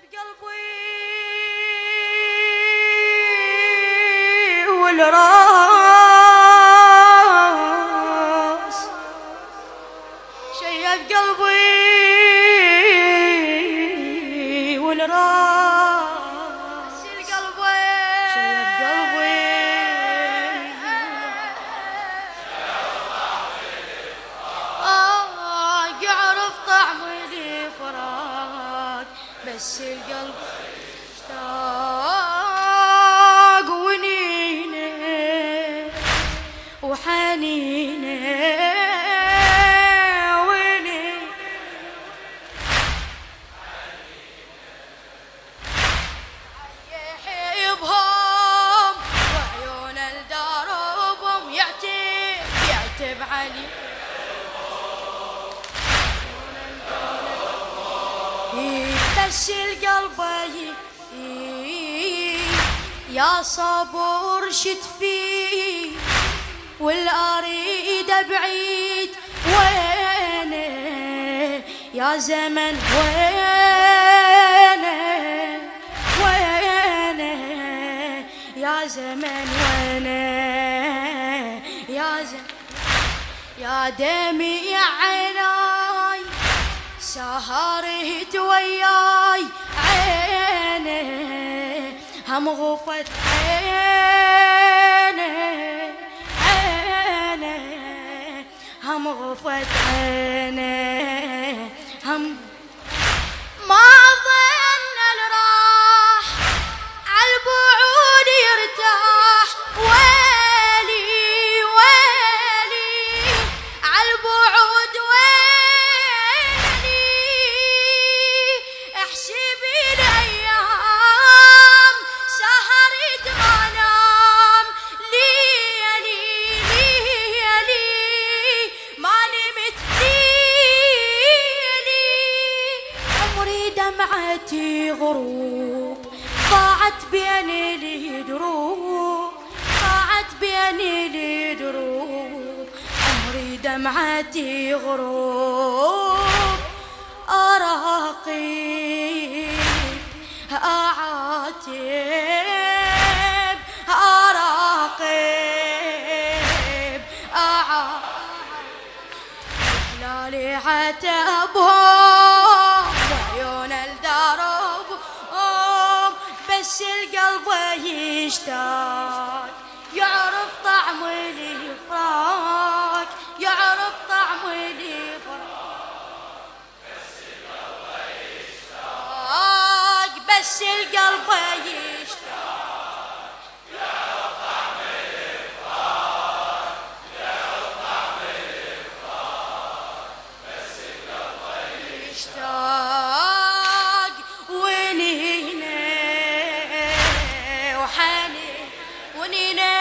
بقلبي والراس شي بقلبي والراس شي بقلبي يعرف طعم الفراق بس القلب اشتاق ونينه وحنينه يحيبهم وعيون الدربهم يعتب علي بس القلب يا صبور شتفي والأريد بعيد وينه يا زمن وينه يا زمن وينه يا دمي عيناي سهرت وياي عينه هم غفت عينه هم غفت عينه هم ما ظن الراح عالبعود يرتاح ويلي عالبعود ويلي احسبي الايام سهرت ما نام ليلي ما نمت ليلي عمري دمعتي غروب ضاعت بين الدروب عمري دمعتي غروب أراقب أعاتب حلالي عتبهم وعيون الدربهم بس القلب يشتاق يعرف طعم الفراق بس القلب يشتاق يعرف طعم الفراق بس القلب يشتاق ونينه وحنين ونينه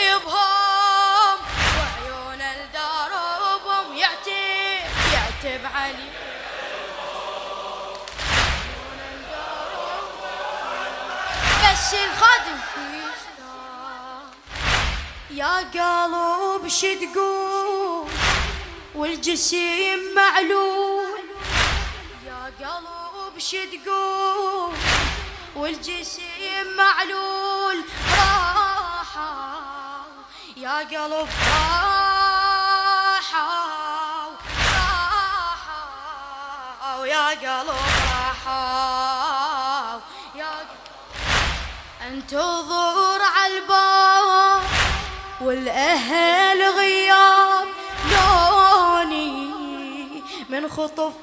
يحيبهم وعيون الدربهم يعتب علي بس الخادم يا قلب شتقول والجسيم معلول يا قلب شتقول والجسيم معلول راحوا يا قلب راحوا يا قلب راحوا انتظر عالباب والاهل غياب لوني من خطف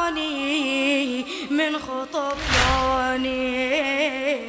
لوني من خطف لوني